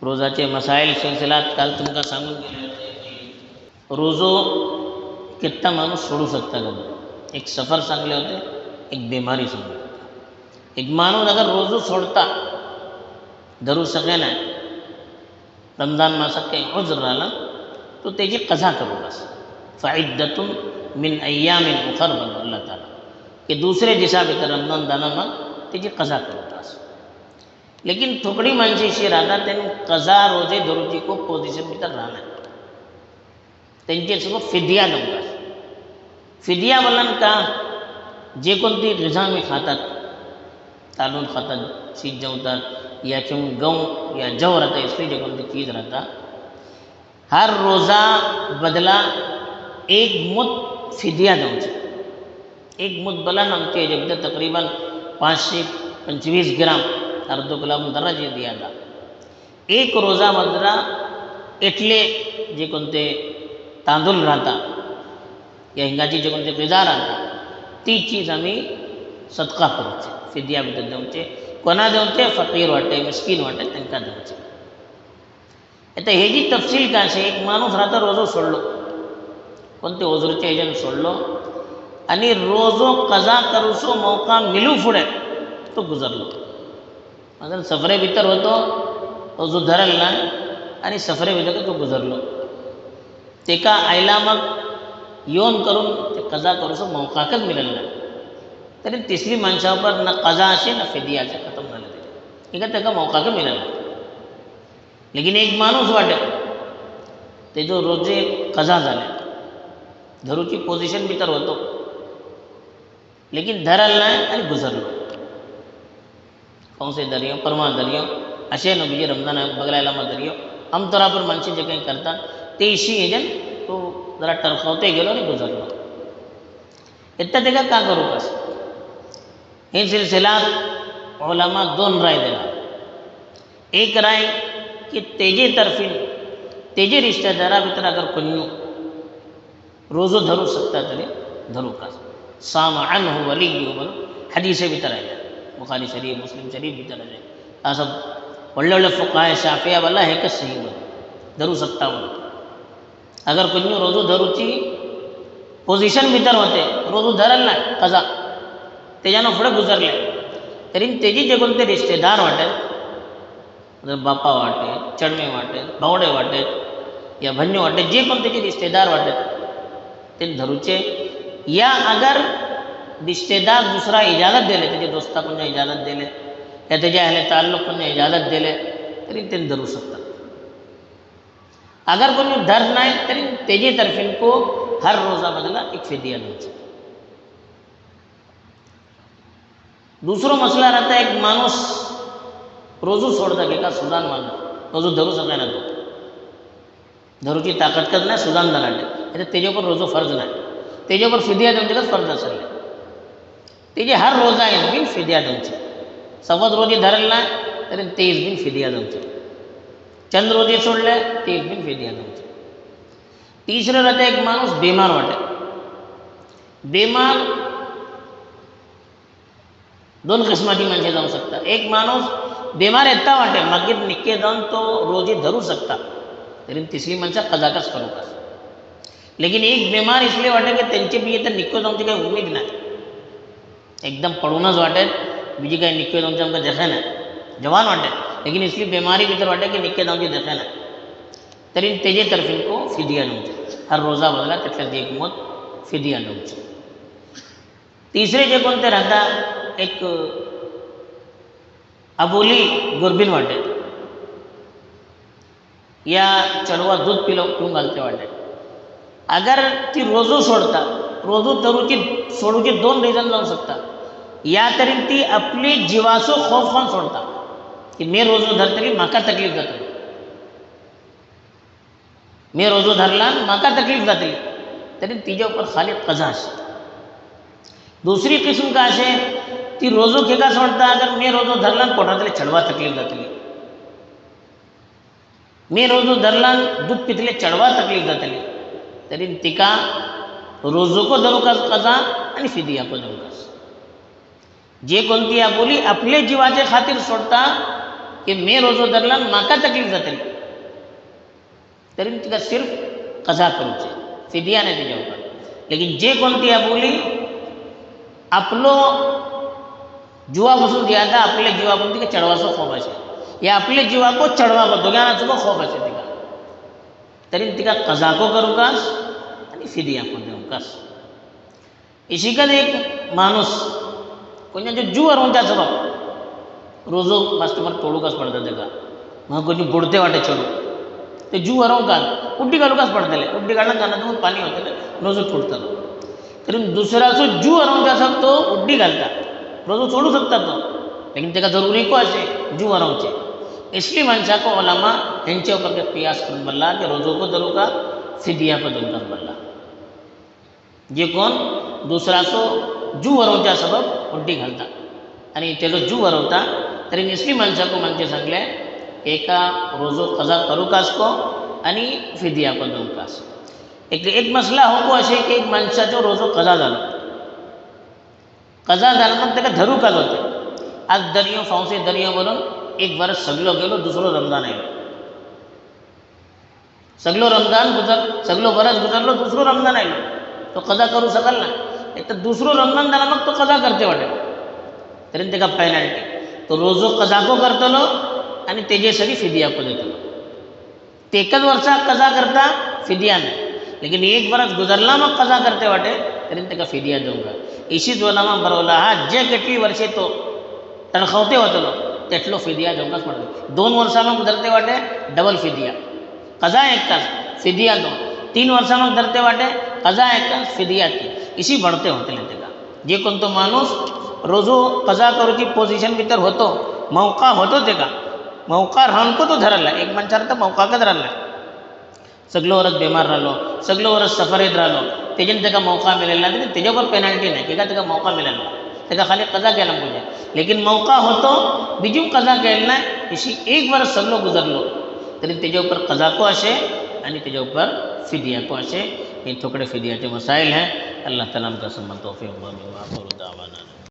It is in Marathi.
रोजाचे मसाईल सिलसिलात काल तुमका सांगून गेले होते की रोजो कितना माणूस सोडू शकता का. एक सफ़र सांगले होते, एक बीमारी सांगले होते. एक माणूस अगर रोजो सोडता धरू सके नाही, रमजान मासात काही उज्र राहिला तो त्याची कजा करू बस. फ़इद्दतुन मिन अय्यामिन उखर बोलो अल्लाह ताला कि दूसरे दिशा भीतर रमजान दाना मग त्याची कजा करू बस. लेकिन थोडी माणसे अशी राहतात त्यांनी कजा रोजे धरूची खूप पोझिशन भीतर राहणार, त्यांचे सगळं फिदिया नव्हता. फिदिया बोलन का जे कोणती ग़िज़ा में खातात, तांदूळ खातात, शीत जेवतात या किंवा गहू या जव राहता, इसलिए जे कोणती चीज राहता हर रोज़ा बदला एक मुद फिदिया द्यायचे. एक मुद बला आमचे जब तकरीबन 525 ग्राम अर्धो किलो दराजे दिया था. एक रोज़ा बदला एटले जे कोणते तांदूळ राहता या हिंगाची जे कोणते ग़िज़ा राहता ती चीज आम्ही सदका करूचे, फिदिया भितर देऊचे. कोणा देऊचे? फ़कीर वाटे, मिस्कीन वाटे त्यांना देऊचे. आता हे जी तफसील का असे, एक माणूस राहता रोजो सोडलो, कोणते ओझरूच्या ह्याच्यानं सोडलो आणि रोजो कजा करूसो मौका मिलू पुढे तो गुजरलो. अगर सफरे भीतर होतो ओझो धरल नाही आणि सफरे भीतर तो गुजरलो, ते का आयला मग येऊन करून ते कजा करूसो मौकाकच मिळेल नाही. तरी तिसरी माणसावर ना कजा असे ना फिदिया असे खतम झाले ते का त्याका मौकाक मिळेल नाही. लेकिन एक माणूस वाटे ते जो रोजे कजा झाले धरूची पोझिशन भीतर होतो, लेकिन धरल नाही आणि गुजरलो. कौन से दरियो परमा दरियो असे न बीजे रमजान बगलायला मग दरियो आमतौरापर माणसे जे काही करतात ते इशी हेजन तो जरा टरकावते गेलो आणि गुजरलो. इतना ते का करू कस. हे सिलसिलात उलमा दोन राय दिला. एक राय कि तेजे तर्फी तेजे रिश्तेदारा भीतर अगर कुन्नू रोज़ो धरू सकता तरी धरू का. साम अन्हु वलिय्यु बोलो हदीसे भीतर आहे, बुखारी शरीफ मुस्लिम शरीफ भीतर आहे. असं ಒಳ್ಳೆ ಒಳ್ಳೆ फुक़हा शाफ़िया वाला है कि सही बोलो धरू सकता बोलो. अगर कुन्नू रोज़ो धरूची पोझिशन भीतर होते, रोज़ो धरल नाही कजा त्याच्यानं पुढे गुजरले तरी तेजी जे कोणते रिश्तेदार वाटेल, बापा वाटे, चढमे वाटे, भावडे वाटे या भन्य वाटे, जे पण त्याचे रिश्तेदार वाटेत ते धरूचे. या अगर रिश्तेदार दुसरा इजाजत दिले, त्याचे दोस्ताकडून इजाजत दिले या त्याच्या अहले ताल्लुकडून इजाजत दिले तरी ते धरू शकतात. अगर कोणी धर नाही तरी तेजे तर्फीन को हर रोज़ा बदला एक फिदिया द्यायचा. दूसरा मसला रहता है, एक माणूस रोजू सोडता की का सुदान मानला रोजू धरू सकाय ना, तो धरूची ताकद कच नाही, सुदान दलाटे म्हणजे त्याच्यावर रोजो फर्ज नाही, त्याच्यावर फिदिया देऊचे का फर्ज असेल त्याचे हर रोजा येईल बिन फिदिया देऊचे. सवद रोजी धरल नाही तरी तेच बिन फिदिया देऊचे. चंद रोजी सोडले तेच बिन फिदिया देऊचे. तिसरं रहता एक माणूस बीमार वाटे. बीमार दोन किस्माची माणसे जाऊ शकता. एक माणूस बीमार येता वाटे मागीर निक्के जाऊन तो रोजी धरू सकता तरी तिसरी माणसं कजाकच करू का. लेकिन एक बीमार इसलिए वाटे की त्यांचे बी तर निक्को जाऊनची काही उमेद नाही, एकदम पडूनच वाटेत बीजी काही निक्को जाऊनची आमकां देखा नाही, जवान वाटे लेकिन इसली बीमारी भीतर वाटे की निक्के जाऊनची देखा नाही तरी तेजे तर्फीन को फिदिया नव्हते. हर रोजा बदला त्यातल्या एक मत फिदिया नव्हते. तिसरे जे कोणते राहता एक अबोली गुरबीन वाटे या चढवा दूध पिऊन घालते वाटे. अगर ती रोजो सोडता, रोजो धरूची सोडूची दोन रिझन जाऊ शकता. या तरी ती आपली जीवाचो खौफ पण सोडता की मी रोजो धरतली म्हाका तकलीफ जातली, मी रोजो धरला म्हाका तकलीफ जातली तरी तिच्या उपर खाली कजा असे. दुसरी किस्म का असे ती रोजो खेका सोडता, अगर मी रोजो धरला पोटातले चढवा तकलीफ जातली, मी रोजो धरला दूध पितले चढवा तकलीफ जातली तरी तिका रोजो को धरू का कजा आणि फिदिया को धरू का. जे कोणती आपोली आपले जीवाचे खातीर सोडता की मी रोजो धरला म्हाका तकलीफ जातली तरी तिका सिर्फ कजा करूचे, फिदिया नाही तिच्या उपर. लेकिन जे कोणती बोली आपलो जीवापासून ज्यादा आपल्या जीवापासून तिका चढवाचो खौफ असे, या आपल्या जीवाको चढवाको दोघांना खौफ असे तिका, तरी तिका कजाको करूकास आणि फिदियाको देऊकास. इशिकत एक माणूस कोणाचे जीव हरवून त्या सबब रोजो मास्टमर तोडूकाच पडता तेका, मग कोणी बुडते वाटे चढू ते जीव हरवूकाच उड्डी घालूकाच पडतले, उड्डी घालून जाणार मग पाणी होतले रोजो तुटतलो. तरी दुसऱ्याचो जीव हरवून त्या सब तो उड्डी घालता, रोजो सोडू शकता तो, लेकिन तेका जरुरी को असे जीव हरवचे. इसलिए मनशा को ओलामा हेंचे ऊपर के पियास करून बल्ला की रोजो को धरू का फिदिया को देऊन बल्ला. जे कोण दुसराचो जीव हरवच्या सबब उड्डी घालता आणि त्याचो जीव हरवता, तरी इसलिए मनशा को म्हणजे सांगले एका रोजो कजा करूकास को आणि फिदिया को देऊकास. एक मसला हो को असे की एक माणसाचो रोजो कजा झालो, कजा झाला मग त्याला धरूकाच होते. आज दर्यो फावसे दर्यो बोलून एक वर्ष सगळं गेलो, दुसरो रमजान आलो, सगळं रमजान सगळं बरंच गुजरलो, दुसरो रमजान आलो, तो कजा करू शकाल ना. एक तर दुसरो रमजान झाला मग तो कजा करते वाटे, तरी त्याला पेनल्टी. तो रोजो कजाको करतलो आणि तेजेसाठी फिदियाको देतलो. ते एकच वर्षात कजा करता फिदिया नाही, लेकिन एक वर्ष गुजरला मग कजा करते वाटे तरी त्याला फिदिया देऊंगा. इशीच वनामा बरवला हा जे केटली वर्षे तो तणखवते होतलो तेटलो फिदिया देऊंगाच पडतो. 2 वर्षांना गुजरते वाटे डबल फिदिया, कजा एकच फिदिया 2. 3 वर्षांना गुजरते वाटे कजा एकच फिदिया 3. इशी बढ़ते होते तेका. जे कोणतो माणूस रोजो कजा करूची पोझिशन भितर होतो, मौका होतो तेका, मौका राहनको तो धरला. एक माणसाला तर मौकाकच राहिला, सगळं वर्ष बेमार राहिलो, सगळं वर्ष सफरेत राहिलो, त्याच्याने त्याला मौका मिळाला नाही, त्याच्यावर पेनल्टी नाही की का त्याला मौका मिळाला, त्याला खाली कजा केला पाहिजे. लेकिन मौका होतो बीजू कजा केला नाही, इशी एक वर्ष सगळं गुजरलो तरी त्याच्या ऊपर कजाको असे आणि त्याच्या ऊपर फिदियाको असे. हे थोकडे फिदियाचे मसाइल हैं. अल्लाह ताला हमका समझ तौफीक